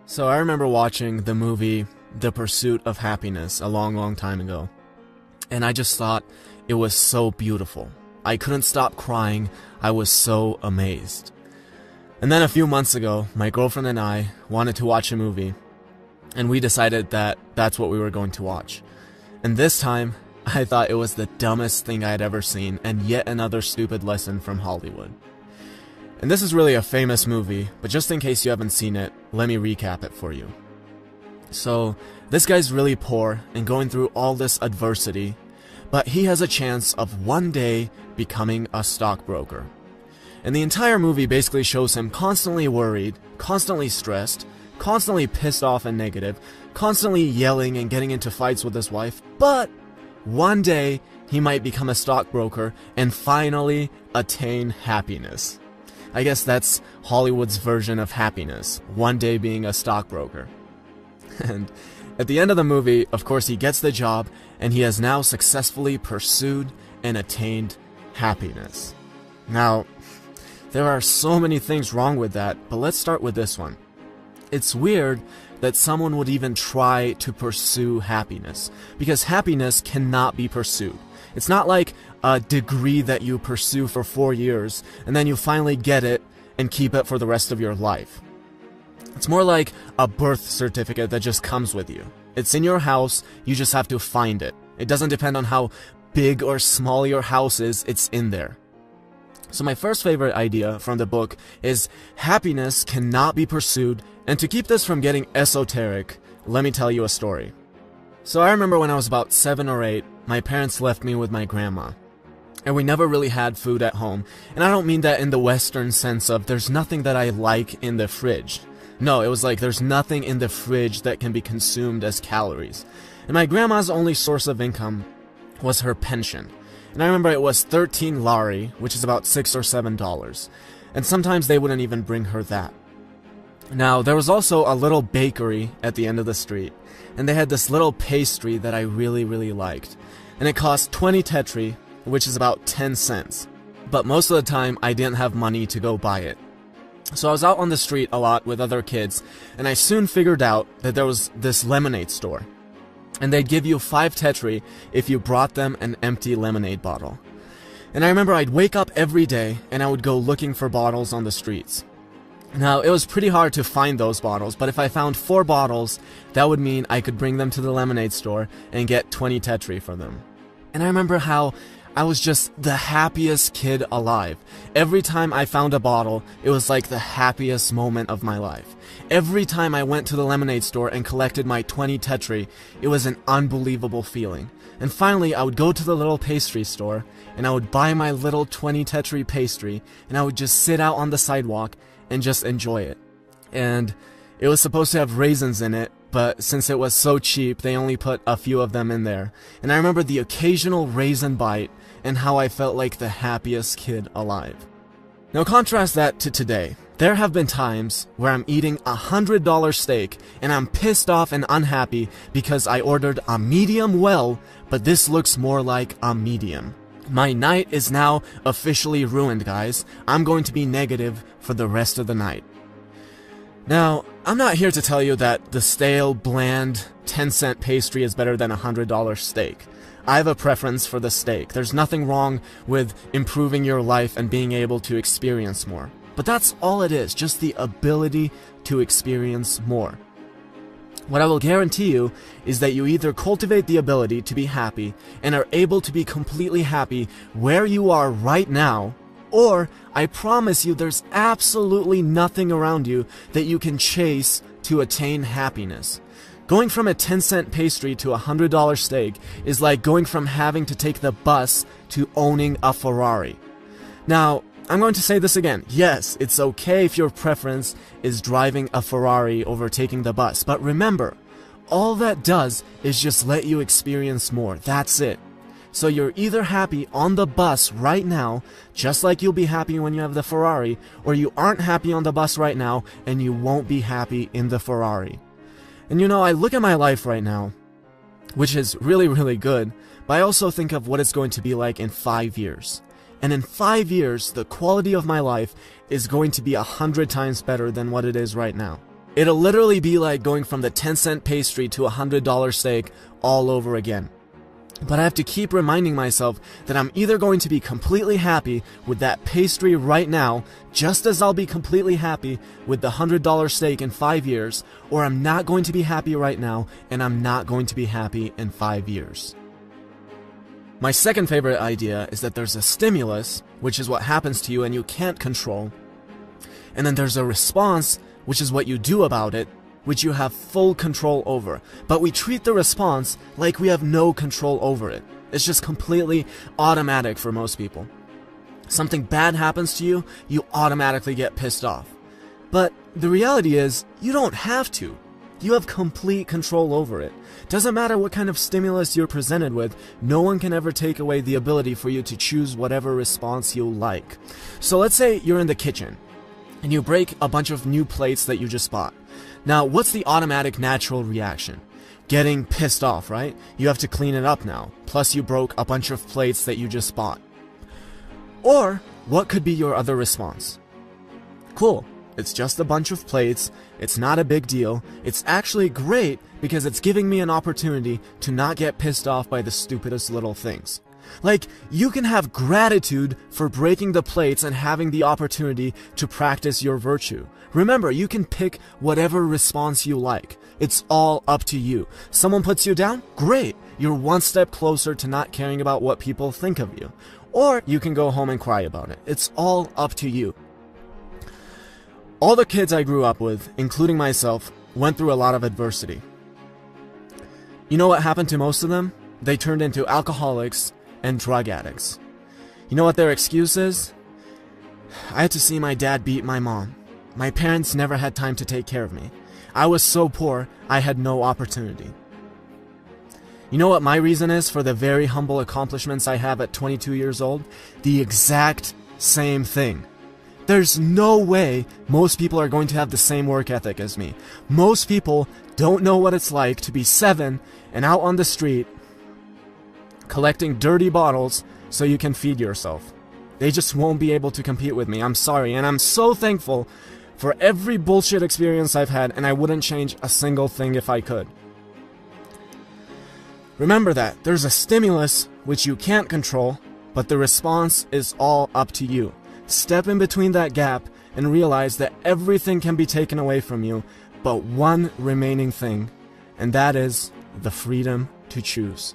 So I remember watching the movie The Pursuit of Happiness a long time ago, and I just thought it was so beautiful. I couldn't stop crying. I was so amazed. And then a few months ago, my girlfriend and I wanted to watch a movie, and we decided that that's what we were going to watch. And this time, I thought it was the dumbest thing I had ever seen, and yet another stupid lesson from Hollywood. And this is really a famous movie, but just in case you haven't seen it, let me recap it for you. So, this guy's really poor and going through all this adversity, but he has a chance of one day becoming a stockbroker. And the entire movie basically shows him constantly worried, constantly stressed, constantly pissed off and negative, constantly yelling and getting into fights with his wife, but one day he might become a stockbroker and finally attain happiness. I guess that's Hollywood's version of happiness, one day being a stockbroker. And at the end of the movie, of course, he gets the job, and he has now successfully pursued and attained happiness. Now, there are so many things wrong with that, but let's start with this one. It's weird that someone would even try to pursue happiness, because happiness cannot be pursued. It's not like a degree that you pursue for 4 years, and then you finally get it and keep it for the rest of your life. It's more like a birth certificate that just comes with you. It's in your house, you just have to find it. It doesn't depend on how big or small your house is, it's in there. So my first favorite idea from the book is happiness cannot be pursued, and to keep this from getting esoteric, let me tell you a story. So I remember when I was about 7 or 8, my parents left me with my grandma. And we never really had food at home. And I don't mean that in the Western sense of there's nothing that I like in the fridge. No, it was like there's nothing in the fridge that can be consumed as calories. And my grandma's only source of income was her pension. And I remember it was 13 lari, which is about $6 or $7. And sometimes they wouldn't even bring her that. Now, there was also a little bakery at the end of the street, and they had this little pastry that I really liked. And it cost 20 tetri, which is about 10 cents. But most of the time, I didn't have money to go buy it. So I was out on the street a lot with other kids, and I soon figured out that there was this lemonade store. And they'd give you 5 tetri if you brought them an empty lemonade bottle. And I remember I'd wake up every day, and I would go looking for bottles on the streets. Now, it was pretty hard to find those bottles, but if I found 4 bottles, that would mean I could bring them to the lemonade store and get 20 tetri for them. And I remember how I was just the happiest kid alive. Every time I found a bottle, it was like the happiest moment of my life. Every time I went to the lemonade store and collected my 20 tetri, it was an unbelievable feeling. And finally, I would go to the little pastry store, and I would buy my little 20 tetri pastry, and I would just sit out on the sidewalk and just enjoy it. And it was supposed to have raisins in it, but since it was so cheap, they only put a few of them in there. And I remember the occasional raisin bite and how I felt like the happiest kid alive. Now contrast that to today. There have been times where I'm eating a $100 steak and I'm pissed off and unhappy because I ordered a medium well, but this looks more like a medium. My night is now officially ruined, guys. I'm going to be negative for the rest of the night. Now, I'm not here to tell you that the stale, bland, 10-cent pastry is better than a $100 steak. I have a preference for the steak. There's nothing wrong with improving your life and being able to experience more. But that's all it is, just the ability to experience more. What I will guarantee you is that you either cultivate the ability to be happy and are able to be completely happy where you are right now, or I promise you there's absolutely nothing around you that you can chase to attain happiness. Going from a 10-cent pastry to a $100 steak is like going from having to take the bus to owning a Ferrari. Now, I'm going to say this again. Yes, it's okay if your preference is driving a Ferrari over taking the bus, but remember, all that does is just let you experience more. That's it. So you're either happy on the bus right now, just like you'll be happy when you have the Ferrari, or you aren't happy on the bus right now, and you won't be happy in the Ferrari. And you know, I look at my life right now, which is really, really good, but I also think of what it's going to be like in 5 years. And in 5 years, the quality of my life is going to be 100 times better than what it is right now. It'll literally be like going from the 10-cent pastry to a $100 steak all over again. But I have to keep reminding myself that I'm either going to be completely happy with that pastry right now, just as I'll be completely happy with the $100 steak in 5 years, or I'm not going to be happy right now, and I'm not going to be happy in 5 years. My second favorite idea is that there's a stimulus, which is what happens to you and you can't control, and then there's a response, which is what you do about it, which you have full control over. But we treat the response like we have no control over it. It's just completely automatic for most people. Something bad happens to you, you automatically get pissed off. But the reality is, you don't have to. You have complete control over it. Doesn't matter what kind of stimulus you're presented with, no one can ever take away the ability for you to choose whatever response you like. So let's say you're in the kitchen, and you break a bunch of new plates that you just bought. Now, what's the automatic natural reaction? Getting pissed off, right? You have to clean it up now. Plus you broke a bunch of plates that you just bought. Or, what could be your other response? Cool, it's just a bunch of plates, it's not a big deal, it's actually great because it's giving me an opportunity to not get pissed off by the stupidest little things. Like, you can have gratitude for breaking the plates and having the opportunity to practice your virtue. Remember, you can pick whatever response you like. It's all up to you. Someone puts you down? Great! You're one step closer to not caring about what people think of you. Or you can go home and cry about it. It's all up to you. All the kids I grew up with, including myself, went through a lot of adversity. You know what happened to most of them? They turned into alcoholics and drug addicts. You know what their excuse is? I had to see my dad beat my mom. My parents never had time to take care of me. I was so poor, I had no opportunity. You know what my reason is for the very humble accomplishments I have at 22 years old? The exact same thing. There's no way most people are going to have the same work ethic as me. Most people don't know what it's like to be 7 and out on the street collecting dirty bottles so you can feed yourself. They just won't be able to compete with me. I'm sorry, and I'm so thankful for every bullshit experience I've had, and I wouldn't change a single thing if I could. Remember that there's a stimulus which you can't control, but the response is all up to you. Step in between that gap and realize that everything can be taken away from you, but one remaining thing, and that is the freedom to choose.